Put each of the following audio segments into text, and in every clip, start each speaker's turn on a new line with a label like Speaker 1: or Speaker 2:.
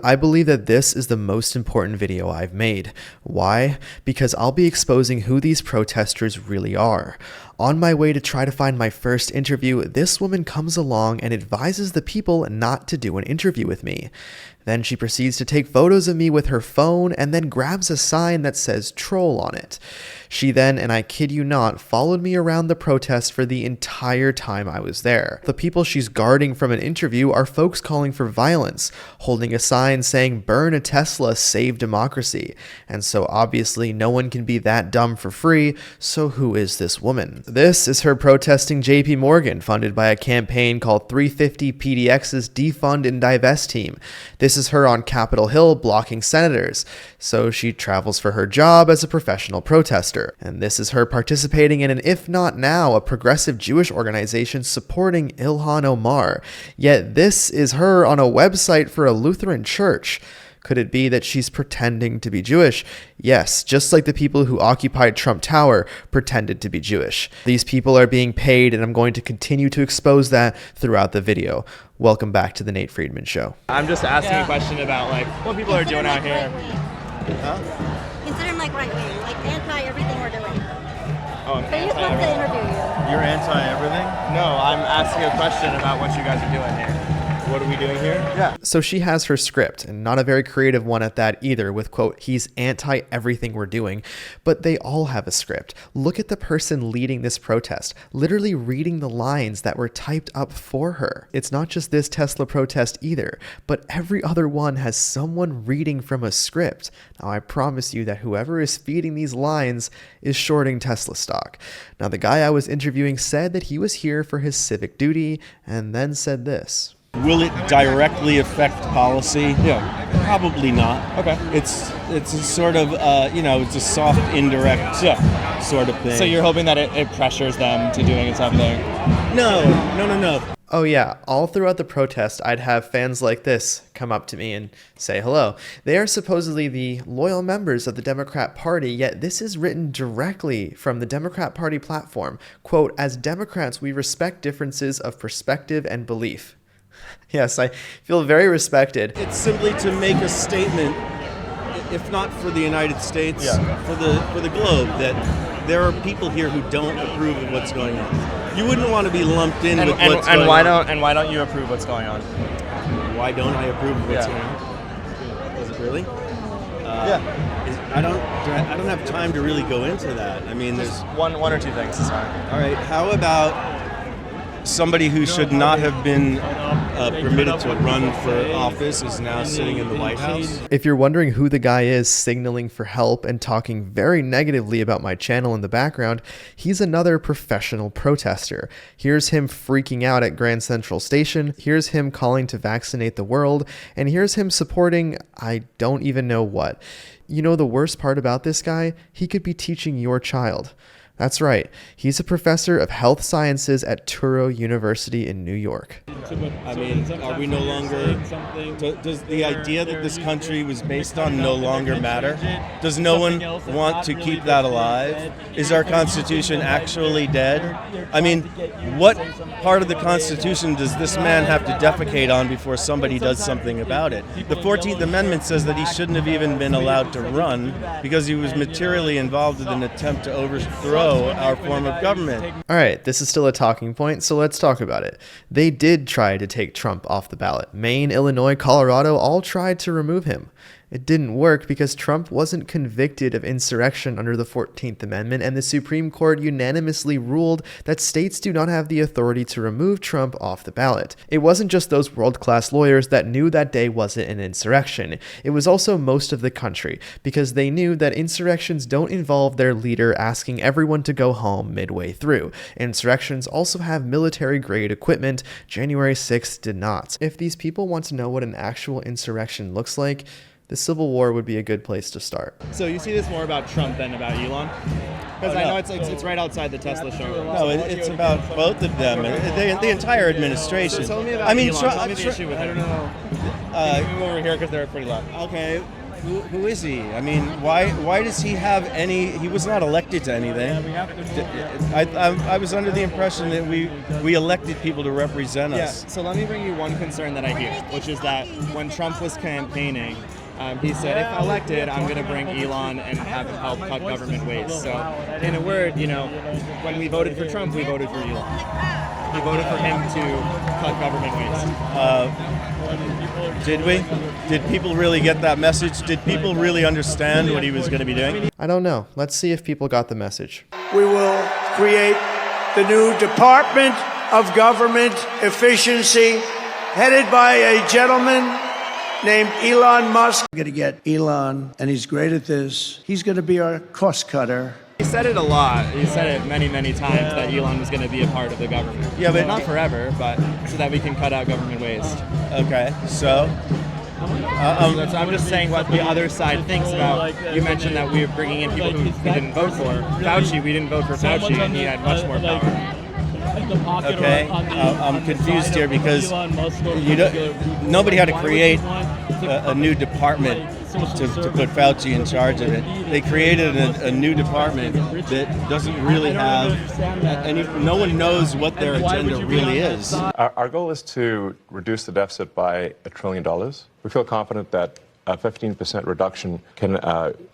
Speaker 1: I believe that this is the most important video I've made. Why? Because I'll be exposing who these protesters really are. On my way to try to find my first interview, this woman comes along and advises the people not to do an interview with me. Then she proceeds to take photos of me with her phone and then grabs a sign that says troll on it. She then, and I kid you not, followed me around the protest for the entire time I was there. The people she's guarding from an interview are folks calling for violence, holding a sign saying burn a Tesla, save democracy. And so obviously no one can be that dumb for free, so who is this woman? This is her protesting JP Morgan, funded by a campaign called 350 PDX's Defund and Divest team. This is her on Capitol Hill blocking senators. So she travels for her job as a professional protester. And this is her participating in an If Not Now, a progressive Jewish organization supporting Ilhan Omar. Yet this is her on a website for a Lutheran church. Could it be that she's pretending to be Jewish? Yes, just like the people who occupied Trump Tower pretended to be Jewish. These people are being paid, and I'm going to continue to expose that throughout the video. Welcome back to The Nate Friedman Show.
Speaker 2: I'm just asking a question about what people are doing out here.
Speaker 3: Consider him like right wing, like anti everything we're doing.
Speaker 2: Oh,
Speaker 3: But he's supposed to interview you.
Speaker 4: You're anti-everything?
Speaker 2: No, I'm asking a question about what you guys are doing here.
Speaker 4: What are we doing here?
Speaker 2: Yeah.
Speaker 1: So she has her script, and not a very creative one at that either, with quote, he's anti-everything we're doing, but they all have a script. Look at the person leading this protest, literally reading the lines that were typed up for her. It's not just this Tesla protest either, but every other one has someone reading from a script. Now I promise you that whoever is feeding these lines is shorting Tesla stock. Now the guy I was interviewing said that he was here for his civic duty, and then said this.
Speaker 4: Will it directly affect policy?
Speaker 2: Yeah.
Speaker 4: Probably not.
Speaker 2: Okay.
Speaker 4: It's a sort of, it's a soft, indirect sort of thing.
Speaker 2: So you're hoping that it pressures them to doing something?
Speaker 4: No.
Speaker 1: Oh yeah, all throughout the protest, I'd have fans like this come up to me and say hello. They are supposedly the loyal members of the Democrat Party, yet this is written directly from the Democrat Party platform. Quote, as Democrats, we respect differences of perspective and belief. Yes, I feel very respected.
Speaker 4: It's simply to make a statement, if not for the United States, for the globe, that there are people here who don't approve of what's going on. You wouldn't want to be lumped in with what's going on.
Speaker 2: And why don't you approve what's going on?
Speaker 4: Why don't I approve of what's going on? Does it really? I don't have time to really go into that. I mean,
Speaker 2: Just one or two things is fine.
Speaker 4: All right, how about somebody who should not have been permitted to run for office is now sitting in the White House?
Speaker 1: If you're wondering who the guy is signaling for help and talking very negatively about my channel in the background, he's another professional protester. Here's him freaking out at Grand Central Station, here's him calling to vaccinate the world, and here's him supporting I don't even know what. You know the worst part about this guy? He could be teaching your child. That's right. He's a professor of health sciences at Touro University in New York.
Speaker 4: I mean, are we no longer... Does the idea that this country was based on no longer matter? Does no one want to keep that alive? Is our Constitution actually dead? I mean, what part of the Constitution does this man have to defecate on before somebody does something about it? The 14th Amendment says that he shouldn't have even been allowed to run because he was materially involved in an attempt to overthrow our form of government.
Speaker 1: All right, this is still a talking point, so let's talk about it. They did try to take Trump off the ballot. Maine, Illinois, Colorado all tried to remove him. It didn't work because Trump wasn't convicted of insurrection under the 14th Amendment, and the Supreme Court unanimously ruled that states do not have the authority to remove Trump off the ballot. It wasn't just those world-class lawyers that knew that day wasn't an insurrection. It was also most of the country, because they knew that insurrections don't involve their leader asking everyone to go home midway through. Insurrections also have military-grade equipment. January 6th did not. If these people want to know what an actual insurrection looks like, the Civil War would be a good place to start.
Speaker 2: So you see this more about Trump than about Elon? Because I know it's right outside the Tesla showroom.
Speaker 4: No, it's about both of them. The entire administration.
Speaker 2: So tell me about Elon. Tell me the issue with it. I don't know. Move over here because they're pretty loud.
Speaker 4: Okay. Who is he? I mean, why does he have any? He was not elected to anything. I was under the impression that we elected people to represent us.
Speaker 2: So let me bring you one concern that I hear, which is that when Trump was campaigning, he said, if elected, I'm going to bring Elon and have him help cut government waste. So, in a word, when we voted for Trump, we voted for Elon. We voted for him to cut government waste.
Speaker 4: Did we? Did people really get that message? Did people really understand what he was going to be doing?
Speaker 1: I don't know. Let's see if people got the message.
Speaker 5: We will create the new Department of Government Efficiency, headed by a gentleman named Elon Musk. We're going to get Elon, and he's great at this. He's going to be our cost cutter.
Speaker 2: He said it a lot. He said it many, many times that Elon was going to be a part of the government.
Speaker 4: Yeah, but
Speaker 2: not forever, but so that we can cut out government waste.
Speaker 4: Okay, so
Speaker 2: I'm just saying what the other side thinks about. You mentioned that we were bringing in people who we didn't vote for. Fauci, we didn't vote for Fauci, and he had much more power.
Speaker 4: Okay, I'm confused here because nobody had to create a new department to put Fauci in charge of it. They created a new department that doesn't really have any. No one knows what their agenda really is.
Speaker 6: Our goal is to reduce the deficit by $1 trillion. We feel confident that a 15% reduction can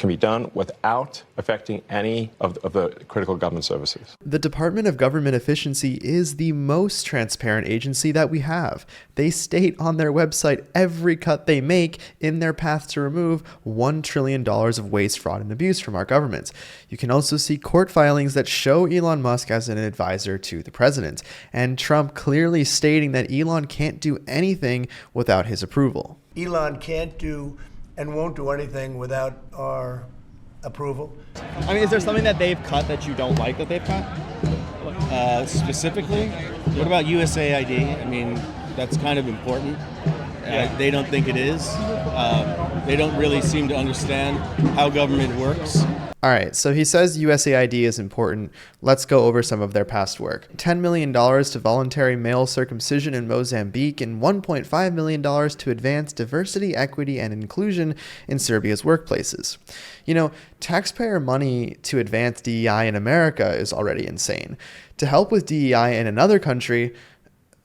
Speaker 6: be done without affecting any of the critical government services.
Speaker 1: The Department of Government Efficiency is the most transparent agency that we have. They state on their website every cut they make in their path to remove $1 trillion of waste, fraud, and abuse from our government. You can also see court filings that show Elon Musk as an advisor to the president, and Trump clearly stating that Elon can't do anything without his approval.
Speaker 5: Elon can't do and won't do anything without our approval.
Speaker 2: I mean, is there something that they've cut that you don't like that they've cut?
Speaker 4: Specifically, what about USAID? I mean, that's kind of important. They don't think it is. They don't really seem to understand how government works.
Speaker 1: All right, so he says USAID is important. Let's go over some of their past work. $10 million to voluntary male circumcision in Mozambique and $1.5 million to advance diversity, equity, and inclusion in Serbia's workplaces. Taxpayer money to advance DEI in America is already insane. To help with DEI in another country,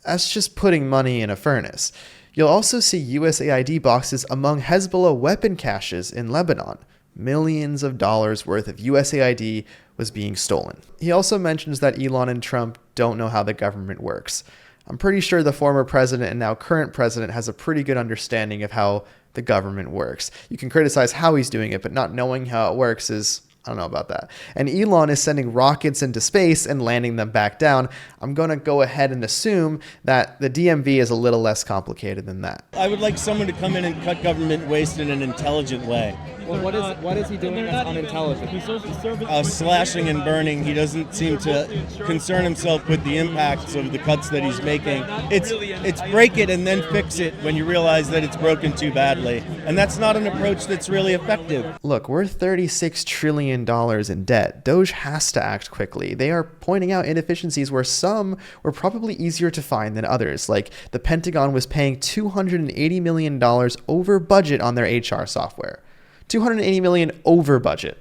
Speaker 1: that's just putting money in a furnace. You'll also see USAID boxes among Hezbollah weapon caches in Lebanon. Millions of dollars worth of USAID was being stolen. He also mentions that Elon and Trump don't know how the government works. I'm pretty sure the former president and now current president has a pretty good understanding of how the government works. You can criticize how he's doing it, but not knowing how it works is, I don't know about that. And Elon is sending rockets into space and landing them back down. I'm going to go ahead and assume that the DMV is a little less complicated than that.
Speaker 4: I would like someone to come in and cut government waste in an intelligent way.
Speaker 2: Well, what is he doing that's unintelligent?
Speaker 4: Slashing and burning. He doesn't seem to concern himself with the impacts of the cuts that he's making. It's break it and then fix it when you realize that it's broken too badly. And that's not an approach that's really effective.
Speaker 1: Look, we're $36 trillion in debt. Doge has to act quickly. They are pointing out inefficiencies where some were probably easier to find than others, like the Pentagon was paying $280 million over budget on their HR software. $280 million over budget.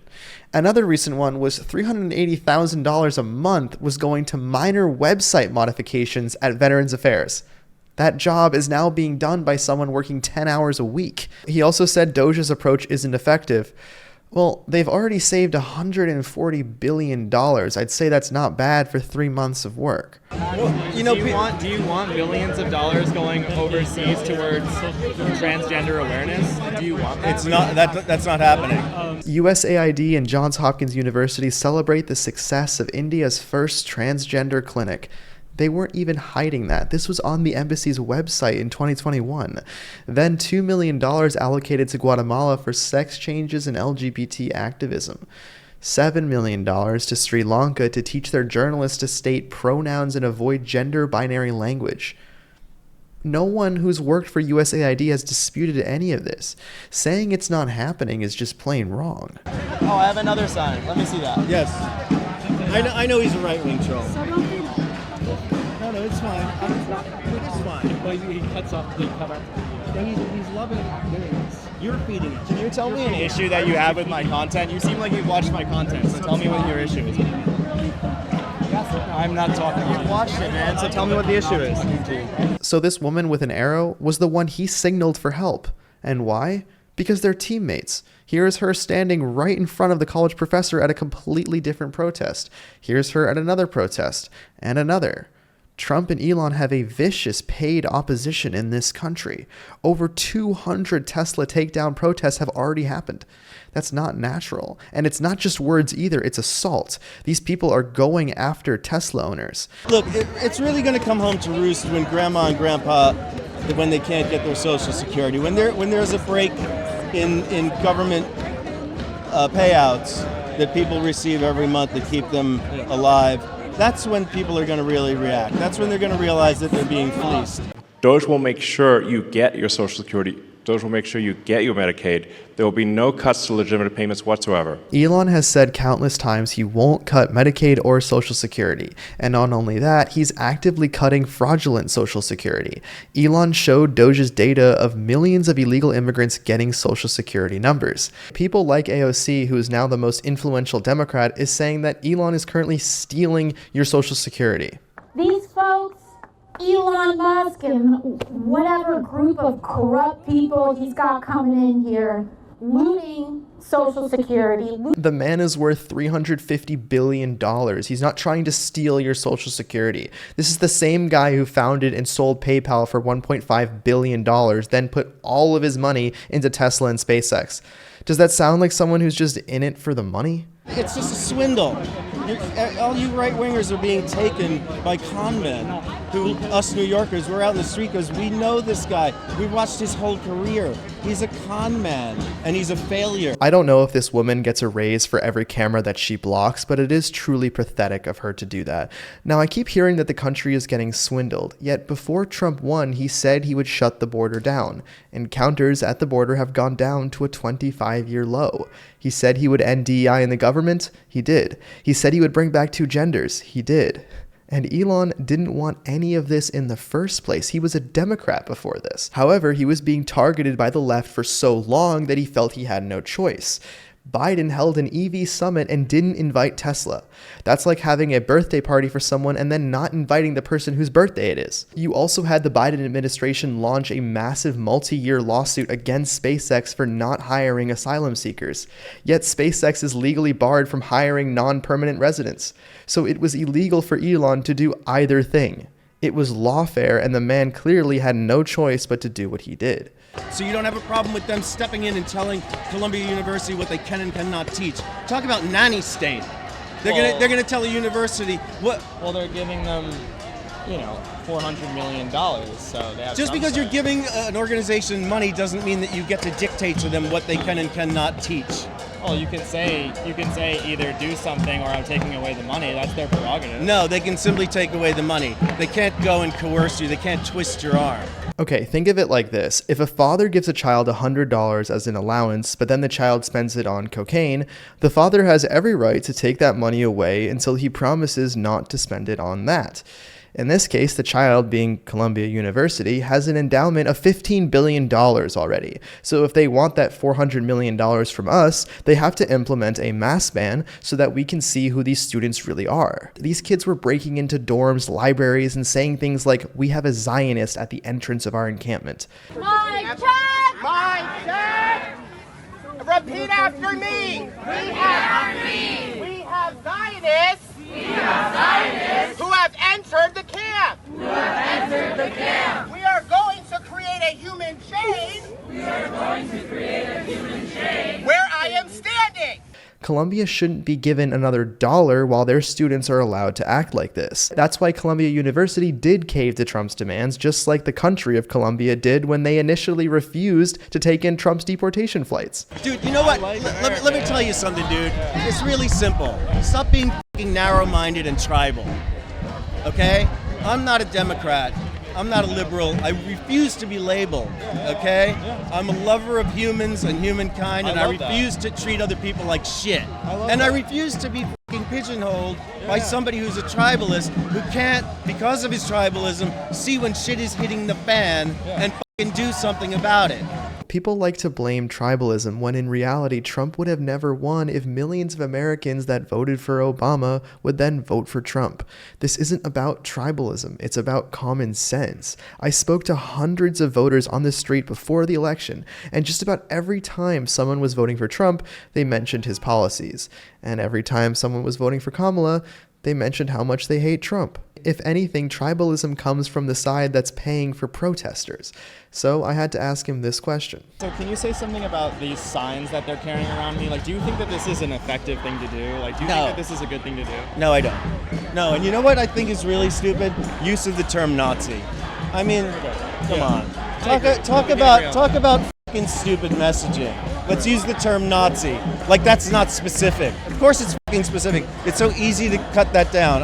Speaker 1: Another recent one was $380,000 a month was going to minor website modifications at Veterans Affairs. That job is now being done by someone working 10 hours a week. He also said Doge's approach isn't effective. Well, they've already saved $140 billion. I'd say that's not bad for 3 months of work.
Speaker 2: Well, do you want billions of dollars going overseas towards transgender awareness? Do you want that?
Speaker 4: It's not. That's not happening.
Speaker 1: USAID and Johns Hopkins University celebrate the success of India's first transgender clinic. They weren't even hiding that. This was on the embassy's website in 2021. Then $2 million allocated to Guatemala for sex changes and LGBT activism. $7 million to Sri Lanka to teach their journalists to state pronouns and avoid gender binary language. No one who's worked for USAID has disputed any of this. Saying it's not happening is just plain wrong.
Speaker 2: Oh, I have another sign. Let me see that.
Speaker 4: Yes. I know he's a right-wing troll. No, it's fine. It's fine.
Speaker 7: But he cuts off the cover.
Speaker 4: He's loving doing this. You're feeding it.
Speaker 2: Can you tell me an issue that you have with my content? You seem like you've watched my content, so tell me what your issue is. I'm not talking. You've watched it, man, so tell me what the issue is.
Speaker 1: So this woman with an arrow was the one he signaled for help. And why? Because they're teammates. Here's her standing right in front of the college professor at a completely different protest. Here's her at another protest, and another. Trump and Elon have a vicious paid opposition in this country. Over 200 Tesla takedown protests have already happened. That's not natural. And it's not just words either, it's assault. These people are going after Tesla owners.
Speaker 4: Look, it's really going to come home to roost when grandma and grandpa, when they can't get their Social Security. When there's a break in government payouts that people receive every month that keep them alive, that's when people are going to really react. That's when they're going to realize that they're being fleeced.
Speaker 6: Doge will make sure you get your Social Security. Doge will make sure you get your Medicaid. There will be no cuts to legitimate payments whatsoever.
Speaker 1: Elon has said countless times he won't cut Medicaid or Social Security. And not only that, he's actively cutting fraudulent Social Security. Elon showed Doge's data of millions of illegal immigrants getting Social Security numbers. People like AOC, who is now the most influential Democrat, is saying that Elon is currently stealing your Social Security.
Speaker 7: These folks, Elon Musk and whatever group of corrupt people he's got coming in here, looting Social Security.
Speaker 1: The man is worth $350 billion. He's not trying to steal your Social Security. This is the same guy who founded and sold PayPal for $1.5 billion, then put all of his money into Tesla and SpaceX. Does that sound like someone who's just in it for the money?
Speaker 4: It's just a swindle. All you right-wingers are being taken by con men who, us New Yorkers, we're out in the street because we know this guy. We've watched his whole career. He's a con man, and he's a failure.
Speaker 1: I don't know if this woman gets a raise for every camera that she blocks, but it is truly pathetic of her to do that. Now, I keep hearing that the country is getting swindled, yet before Trump won, he said he would shut the border down. Encounters at the border have gone down to a 25-year low. He said he would end DEI in the government. He did. He said he would bring back 2 genders. He did. And Elon didn't want any of this in the first place. He was a Democrat before this. However, he was being targeted by the left for so long that he felt he had no choice. Biden held an EV summit and didn't invite Tesla. That's like having a birthday party for someone and then not inviting the person whose birthday it is. You also had the Biden administration launch a massive multi-year lawsuit against SpaceX for not hiring asylum seekers. Yet SpaceX is legally barred from hiring non-permanent residents. So it was illegal for Elon to do either thing. It was lawfare, and the man clearly had no choice but to do what he did.
Speaker 4: So you don't have a problem with them stepping in and telling Columbia University what they can and cannot teach. Talk about nanny state. They're gonna tell a university what.
Speaker 2: Well, they're giving them, $400 million. So they have
Speaker 4: Just because you're giving an organization money doesn't mean that you get to dictate to them what they can and cannot teach.
Speaker 2: Well, you can say either do something or I'm taking away the money. That's their prerogative.
Speaker 4: No, they can simply take away the money. They can't go and coerce you. They can't twist your arm.
Speaker 1: Okay, think of it like this. If a father gives a child $100 as an allowance, but then the child spends it on cocaine, the father has every right to take that money away until he promises not to spend it on that. In this case, the child, being Columbia University, has an endowment of $15 billion already. So if they want that $400 million from us, they have to implement a mask ban so that we can see who these students really are. These kids were breaking into dorms, libraries, and saying things like, "We have a Zionist at the entrance of our encampment."
Speaker 8: My check! My check! Repeat after me! Repeat after me! We have Zionists! We have Zionists! Who have entered the camp! Who have entered the camp! We are going to create a human chain! We are going to create a human chain! Where I am standing!
Speaker 1: Columbia shouldn't be given another dollar while their students are allowed to act like this. That's why Columbia University did cave to Trump's demands, just like the country of Columbia did when they initially refused to take in Trump's deportation flights.
Speaker 4: Dude, you know what? Let me tell you something, dude. It's really simple. Stop being fucking narrow-minded and tribal. Okay? I'm not a Democrat. I'm not a liberal. I refuse to be labeled, okay? I'm a lover of humans and humankind, and I refuse to treat other people like shit. And I refuse to be fucking pigeonholed by somebody who's a tribalist who can't, because of his tribalism, see when shit is hitting the fan and fucking do something about it.
Speaker 1: People like to blame tribalism when in reality Trump would have never won if millions of Americans that voted for Obama would then vote for Trump. This isn't about tribalism, it's about common sense. I spoke to hundreds of voters on the street before the election, and just about every time someone was voting for Trump, they mentioned his policies. And every time someone was voting for Kamala, they mentioned how much they hate Trump. If anything, tribalism comes from the side that's paying for protesters. So I had to ask him this question.
Speaker 2: So can you say something about these signs that they're carrying around me? Like, do you think that this is an effective thing to do? Like, do you think that this is a good thing to do?
Speaker 4: No, I don't. No, and you know what I think is really stupid? Use of the term Nazi. I mean, come on. Talk about fucking stupid messaging. Let's use the term Nazi. Like, that's not specific. Of course it's fucking specific. It's so easy to cut that down.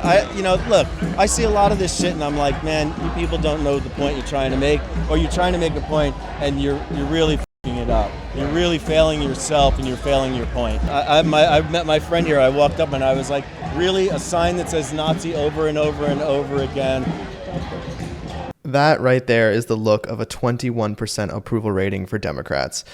Speaker 4: Look, I see a lot of this shit and I'm like, man, you people don't know the point you're trying to make, or you're trying to make a point and you're really fucking it up. You're really failing yourself and you're failing your point. I met my friend here. I walked up and I was like, really? A sign that says Nazi over and over and over again?
Speaker 1: That right there is the look of a 21% approval rating for Democrats.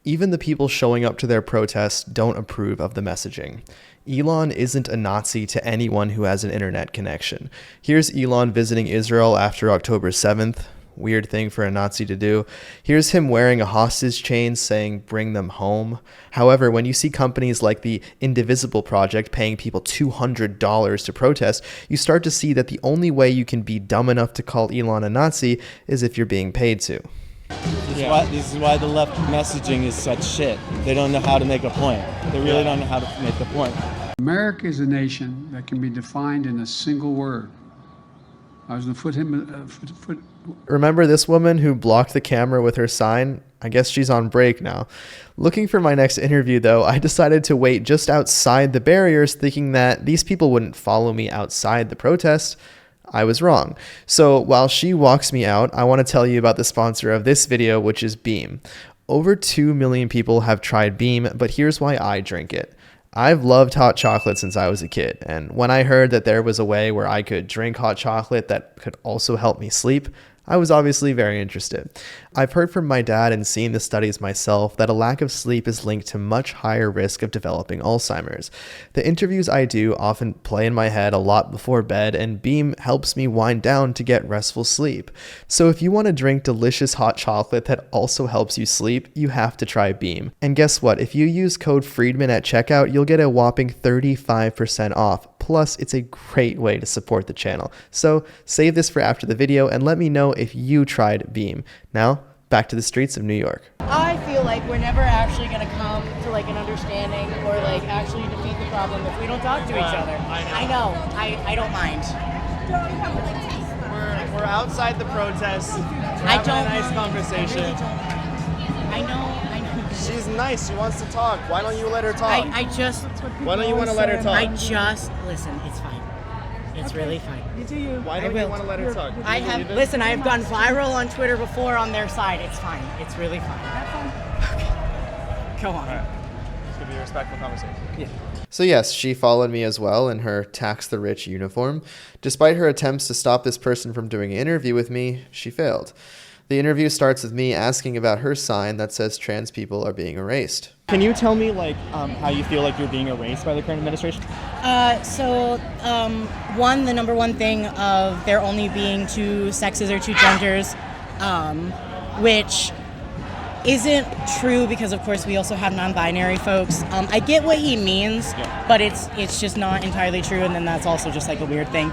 Speaker 1: Even the people showing up to their protests don't approve of the messaging. Elon isn't a Nazi to anyone who has an internet connection. Here's Elon visiting Israel after October 7th. Weird thing for a Nazi to do. Here's him wearing a hostage chain saying, "Bring them home." However, when you see companies like the Indivisible Project paying people $200 to protest, you start to see that the only way you can be dumb enough to call Elon a Nazi is if you're being paid to.
Speaker 4: This is why the left messaging is such shit. They don't know how to make a point. They really don't know how to make the point.
Speaker 9: America is a nation that can be defined in a single word. I was going to
Speaker 1: Remember this woman who blocked the camera with her sign? I guess she's on break now. Looking for my next interview, though, I decided to wait just outside the barriers, thinking that these people wouldn't follow me outside the protest. I was wrong. So while she walks me out, I want to tell you about the sponsor of this video, which is Beam. Over 2 million people have tried Beam, but here's why I drink it. I've loved hot chocolate since I was a kid, and when I heard that there was a way where I could drink hot chocolate that could also help me sleep, I was obviously very interested. I've heard from my dad and seen the studies myself that a lack of sleep is linked to much higher risk of developing Alzheimer's. The interviews I do often play in my head a lot before bed, and Beam helps me wind down to get restful sleep. So if you want to drink delicious hot chocolate that also helps you sleep, you have to try Beam. And guess what? If you use code Friedman at checkout, you'll get a whopping 35% off. Plus, it's a great way to support the channel. So save this for after the video and let me know if you tried Beam. Now, back to the streets of New York.
Speaker 10: I feel like we're never actually going to come to like an understanding or like actually defeat the problem if we don't talk to each other. I know. I don't mind.
Speaker 2: We're outside the protest.
Speaker 10: I don't
Speaker 2: having a nice conversation.
Speaker 10: I know.
Speaker 2: She's nice. She wants to talk. Why don't you let her talk? Why don't you want to let her talk?
Speaker 10: Listen. It's fine. It's really fine.
Speaker 2: Why don't you want to let her talk?
Speaker 10: Listen, I have gone viral on Twitter before on their side. It's fine. It's really fine. Okay. Go on.
Speaker 2: All right. It's going to be a respectful conversation.
Speaker 10: Yeah.
Speaker 1: So yes, she followed me as well in her Tax the Rich uniform. Despite her attempts to stop this person from doing an interview with me, she failed. The interview starts with me asking about her sign that says trans people are being erased.
Speaker 2: Can you tell me how you feel like you're being erased by the current administration?
Speaker 10: The number one thing of there only being two sexes or two genders, which isn't true because of course we also have non-binary folks. I get what he means, but it's just not entirely true, and then that's also just like a weird thing.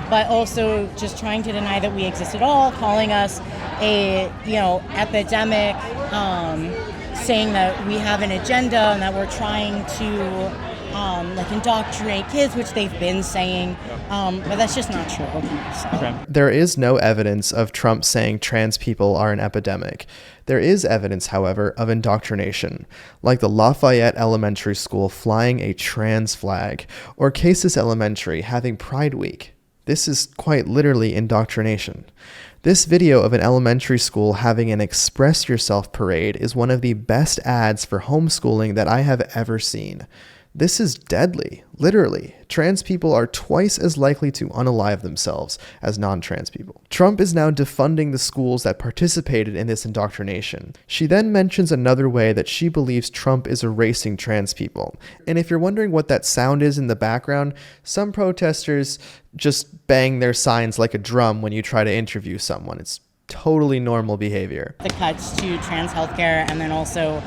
Speaker 10: But also just trying to deny that we exist at all, calling us a epidemic, saying that we have an agenda and that we're trying to indoctrinate kids, which they've been saying, but that's just not true. So.
Speaker 2: Okay.
Speaker 1: There is no evidence of Trump saying trans people are an epidemic. There is evidence, however, of indoctrination, like the Lafayette Elementary School flying a trans flag, or Casas Elementary having Pride Week. This is quite literally indoctrination. This video of an elementary school having an Express Yourself parade is one of the best ads for homeschooling that I have ever seen. This is deadly. Literally, trans people are twice as likely to unalive themselves as non-trans people. Trump is now defunding the schools that participated in this indoctrination. She then mentions another way that she believes Trump is erasing trans people. And if you're wondering what that sound is in the background, some protesters just bang their signs like a drum when you try to interview someone. It's totally normal behavior.
Speaker 10: The cuts to trans healthcare, and then also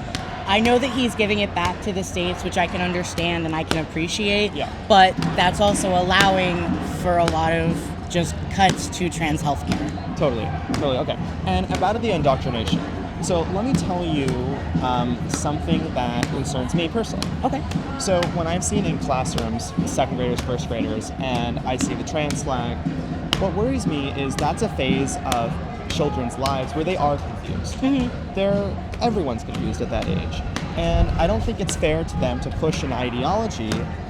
Speaker 10: I know that he's giving it back to the states, which I can understand and I can appreciate, but that's also allowing for a lot of just cuts to trans healthcare.
Speaker 2: Totally, okay. And about the indoctrination. So let me tell you something that concerns me personally.
Speaker 10: Okay.
Speaker 2: So when I've seen in classrooms, second graders, first graders, and I see the trans flag, what worries me is that's a phase of children's lives where they are confused. Everyone's confused at that age. And I don't think it's fair to them to push an ideology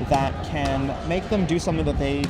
Speaker 2: that can make them do something that they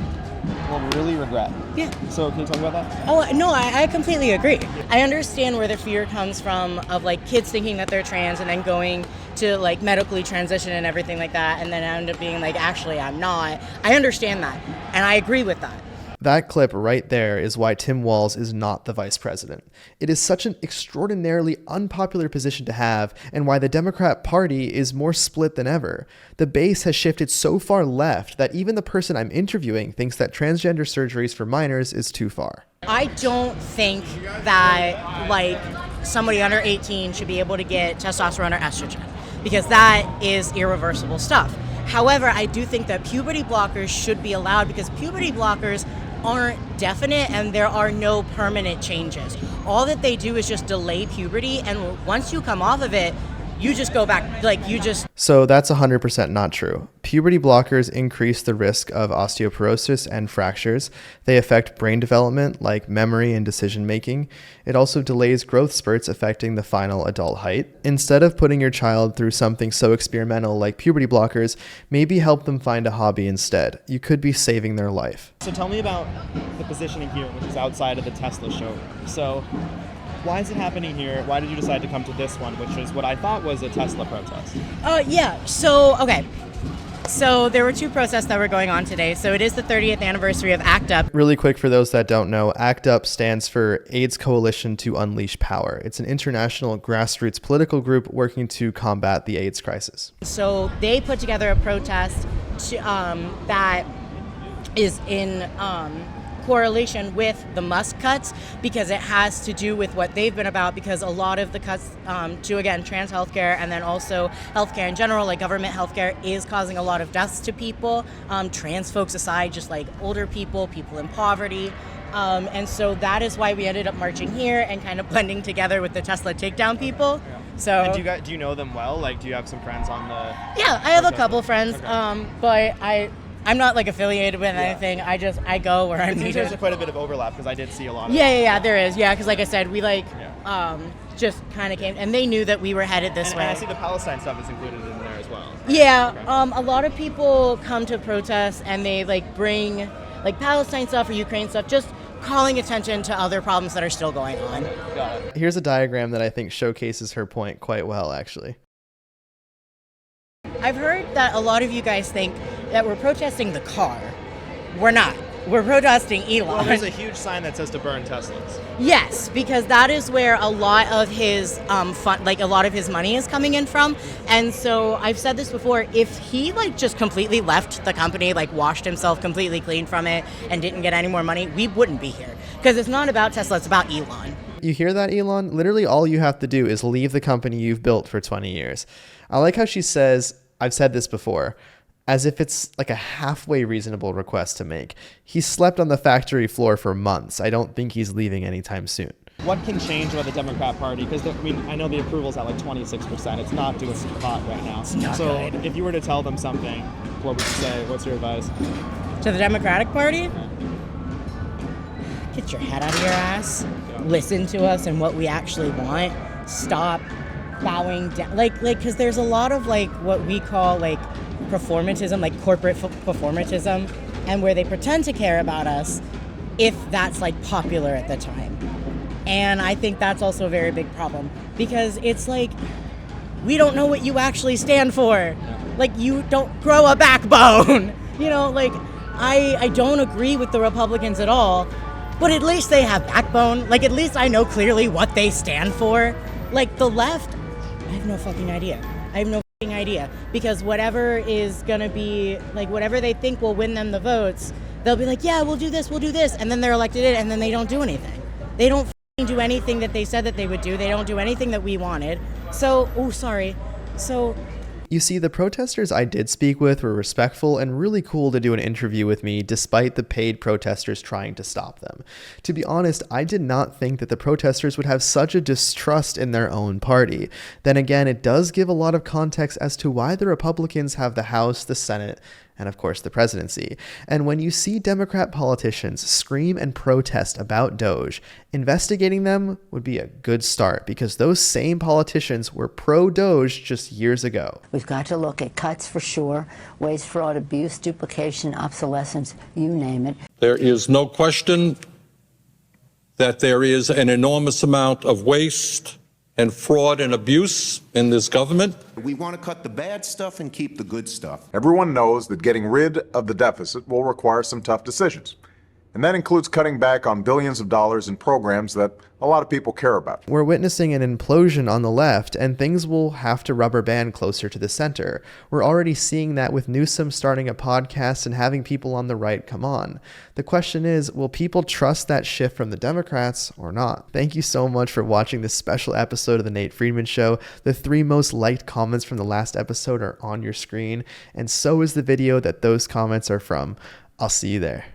Speaker 2: will really regret.
Speaker 10: Yeah.
Speaker 2: So can you tell me about that?
Speaker 10: Oh, no, I completely agree. I understand where the fear comes from of like kids thinking that they're trans and then going to like medically transition and everything like that and then end up being like, actually, I'm not. I understand that. And I agree with that.
Speaker 1: That clip right there is why Tim Walz is not the vice president. It is such an extraordinarily unpopular position to have, and why the Democrat Party is more split than ever. The base has shifted so far left that even the person I'm interviewing thinks that transgender surgeries for minors is too far.
Speaker 10: I don't think that like somebody under 18 should be able to get testosterone or estrogen, because that is irreversible stuff. However, I do think that puberty blockers should be allowed, because puberty blockers aren't definite and there are no permanent changes. All that they do is just delay puberty, and once you come off of it, you just go back,
Speaker 1: So that's 100% not true. Puberty blockers increase the risk of osteoporosis and fractures. They affect brain development like memory and decision making. It also delays growth spurts affecting the final adult height. Instead of putting your child through something so experimental like puberty blockers, maybe help them find a hobby instead. You could be saving their life.
Speaker 2: So tell me about the positioning here, which is outside of the Tesla showroom. So why is it happening here? Why did you decide to come to this one, which is what I thought was a Tesla protest?
Speaker 10: So there were two protests that were going on today. So it is the 30th anniversary of ACT UP.
Speaker 1: Really quick for those that don't know, ACT UP stands for AIDS Coalition to Unleash Power. It's an international grassroots political group working to combat the AIDS crisis.
Speaker 10: So they put together a protest that is in correlation with the Musk cuts, because it has to do with what they've been about, because a lot of the cuts to, again, trans healthcare and then also healthcare in general, like government healthcare, is causing a lot of deaths to people, trans folks aside, just like older people, people in poverty. And so that is why we ended up marching here and kind of blending together with the Tesla takedown people. So,
Speaker 2: and do you know them well? Like, do you have some friends on the...
Speaker 10: Yeah, I have a couple friends, but I'm not like affiliated with anything. I go where I'm needed.
Speaker 2: There's quite a bit of overlap, because I did see a lot of
Speaker 10: there is. Yeah, because like I said, we just kind of came, and they knew that we were headed this way.
Speaker 2: And I see the Palestine stuff is included in there as well.
Speaker 10: Yeah, a lot of people come to protests and they like bring like Palestine stuff or Ukraine stuff, just calling attention to other problems that are still going on.
Speaker 2: Got it.
Speaker 1: Here's a diagram that I think showcases her point quite well, actually.
Speaker 10: I've heard that a lot of you guys think that we're protesting the car. We're not. We're protesting Elon.
Speaker 2: Well, there's a huge sign that says to burn Teslas.
Speaker 10: Yes, because that is where a lot of his a lot of his money is coming in from. And so I've said this before, if he like just completely left the company, like washed himself completely clean from it and didn't get any more money, we wouldn't be here. Because it's not about Tesla, it's about Elon.
Speaker 1: You hear that, Elon? Literally all you have to do is leave the company you've built for 20 years. I like how she says, I've said this before, as if it's like a halfway reasonable request to make. He slept on the factory floor for months. I don't think he's leaving anytime soon.
Speaker 2: What can change about the Democrat Party? Because I know the approval's at like 26%. It's not doing hot right now.
Speaker 10: It's not
Speaker 2: so
Speaker 10: good.
Speaker 2: If you were to tell them something, what would you say? What's your advice?
Speaker 10: To the Democratic Party? Get your head out of your ass. Yeah. Listen to us and what we actually want. Stop bowing down. Because there's a lot of like what we call like performatism, like corporate performatism, and where they pretend to care about us if that's like popular at the time. And I think that's also a very big problem, because it's like we don't know what you actually stand for. Like, you don't grow a backbone. You know, like, I don't agree with the Republicans at all, but at least they have backbone. Like, at least I know clearly what they stand for. Like, the left, I have no fucking idea. I have no fucking idea. Because whatever is gonna be, like, whatever they think will win them the votes, they'll be like, yeah, we'll do this, and then they're elected in, and then they don't do anything. They don't fucking do anything that they said that they would do. They don't do anything that we wanted. So,
Speaker 1: You see, the protesters I did speak with were respectful and really cool to do an interview with me despite the paid protesters trying to stop them. To be honest, I did not think that the protesters would have such a distrust in their own party. Then again, it does give a lot of context as to why the Republicans have the House, the Senate, and of course the presidency. And when you see Democrat politicians scream and protest about Doge, investigating them would be a good start because those same politicians were pro-Doge just years ago.
Speaker 11: We've got to look at cuts for sure, waste, fraud, abuse, duplication, obsolescence, you name it.
Speaker 12: There is no question that there is an enormous amount of waste and fraud and abuse in this government.
Speaker 13: We want to cut the bad stuff and keep the good stuff.
Speaker 14: Everyone knows that getting rid of the deficit will require some tough decisions. And that includes cutting back on billions of dollars in programs that a lot of people care about.
Speaker 1: We're witnessing an implosion on the left, and things will have to rubber band closer to the center. We're already seeing that with Newsom starting a podcast and having people on the right come on. The question is, will people trust that shift from the Democrats or not? Thank you so much for watching this special episode of The Nate Friedman Show. The 3 most liked comments from the last episode are on your screen, and so is the video that those comments are from. I'll see you there.